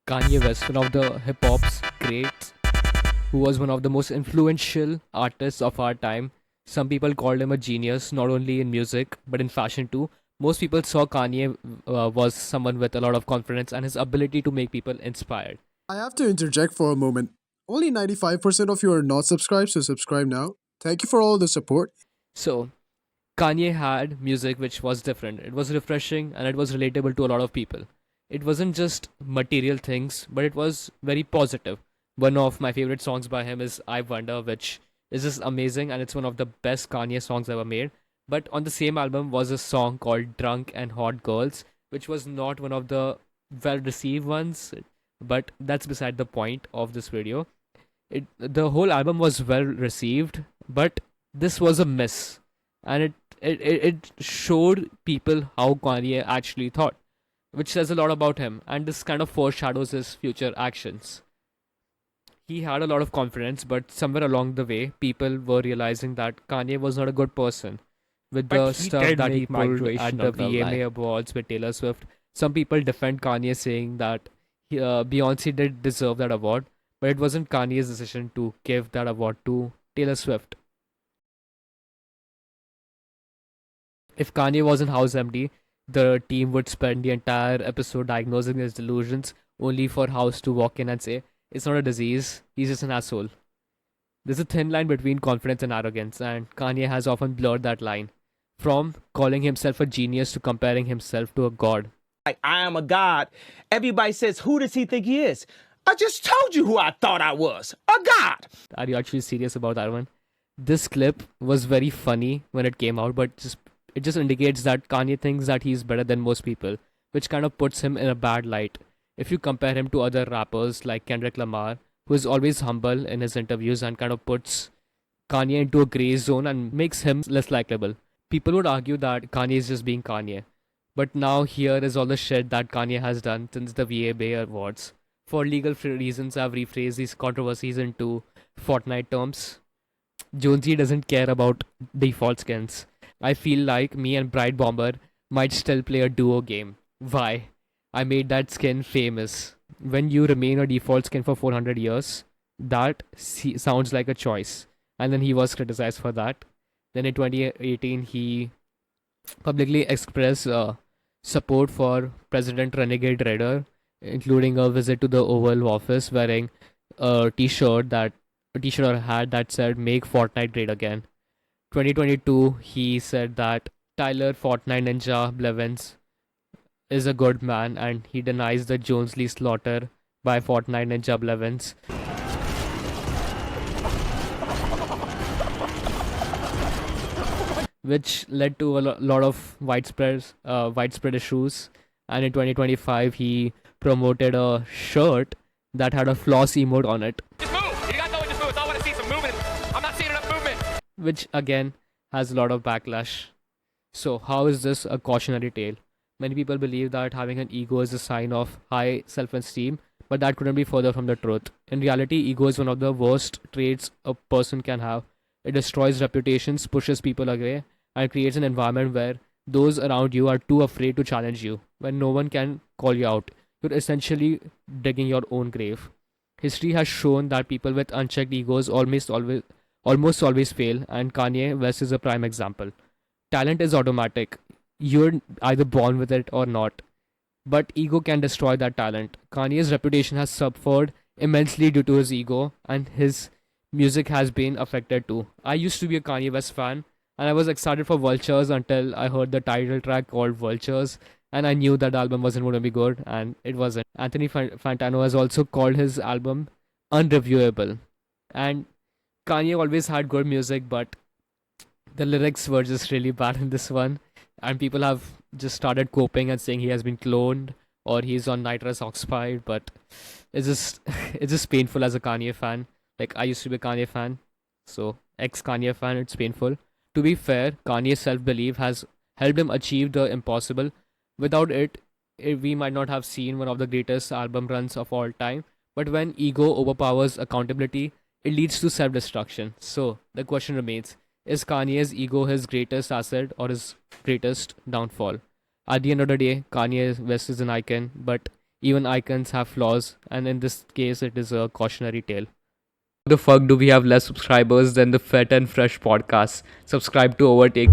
Kanye West, one of the hip hop's greats, who was one of the most influential artists of our time. Some people called him a genius, not only in music but in fashion too. Most people saw Kanye was someone with a lot of confidence and his ability to make people inspired. I have to interject for a moment. Only 95% of you are not subscribed, so subscribe now. Thank you for all the support. So, Kanye had music which was different. It was refreshing and it was relatable to a lot of people. It wasn't just material things, but it was very positive. One of my favorite songs by him is I Wonder, which is just amazing and it's one of the best Kanye songs ever made. But on the same album was a song called Drunk and Hot Girls, which was not one of the well received ones, but that's beside the point of this video. The whole album was well received, but this was a miss, and it showed people how Kanye actually thought, which says a lot about him, and this kind of foreshadows his future actions. He had a lot of confidence, but somewhere along the way, people were realizing that Kanye was not a good person. With But the he stuff did that he make pulled migration at the of the VMA line. Awards with Taylor Swift, some people defend Kanye, saying that Beyonce did deserve that award, but it wasn't Kanye's decision to give that award to Taylor Swift. If Kanye was in House MD, the team would spend the entire episode diagnosing his delusions, only for House to walk in and say, "It's not a disease, he's just an asshole." There's a thin line between confidence and arrogance, and Kanye has often blurred that line. From calling himself a genius to comparing himself to a god. Like, I am a god. Everybody says, who does he think he is? I just told you who I thought I was, a god. Are you actually serious about that one? This clip was very funny when it came out, but it just indicates that Kanye thinks that he's better than most people, which kind of puts him in a bad light. If you compare him to other rappers like Kendrick Lamar, who is always humble in his interviews and kind of puts Kanye into a gray zone and makes him less likable. People would argue that Kanye is just being Kanye. But now here is all the shit that Kanye has done since the VMA Awards. For legal reasons, I've rephrased these controversies into Fortnite terms. Jonesy doesn't care about default skins. I feel like me and Bright Bomber might still play a duo game. Why? I made that skin famous. When you remain a default skin for 400 years, that sounds like a choice. And then he was criticized for that. Then in 2018, he publicly expressed support for President Renegade Raider, including a visit to the Oval Office wearing a t-shirt or a hat that said "Make Fortnite Great Again." 2022, he said that Tyler Fortnite Ninja Blevins is a good man, and he denies the Jonesley slaughter by Fortnite Ninja Blevins, which led to a lot of widespread issues. And in 2025, he promoted a shirt that had a floss emote on it, Just move! You got no way to move. I want to see some movement. I'm not seeing enough movement. which again has a lot of backlash. So, how is this a cautionary tale? Many people believe that having an ego is a sign of high self esteem, but that couldn't be further from the truth. In reality, ego is one of the worst traits a person can have. It destroys reputations, pushes people away, and creates an environment where those around you are too afraid to challenge you. When no one can call you out, you're essentially digging your own grave. History has shown that people with unchecked egos almost always fail, and Kanye West is a prime example. Talent is automatic. You're either born with it or not. But ego can destroy that talent. Kanye's reputation has suffered immensely due to his ego, and his music has been affected too. I used to be a Kanye West fan, and I was excited for Vultures until I heard the title track called Vultures, and I knew that album wasn't going to be good, and it wasn't. Anthony Fantano has also called his album unreviewable. And Kanye always had good music, but the lyrics were just really bad in this one, and people have just started coping and saying he has been cloned or he's on nitrous oxide. But it's just it's just painful as a Kanye fan. Like, I used to be a Kanye fan, so ex Kanye fan, it's painful. To be fair, Kanye's self belief has helped him achieve the impossible. Without it, we might not have seen one of the greatest album runs of all time. But when ego overpowers accountability, it leads to self destruction. So the question remains, is Kanye's ego his greatest asset or his greatest downfall? At the end of the day, Kanye West is an icon, but Even icons have flaws, and in this case, it is a cautionary tale. The fuck do we have less subscribers than the Fet and Fresh podcast? Subscribe to Overtake.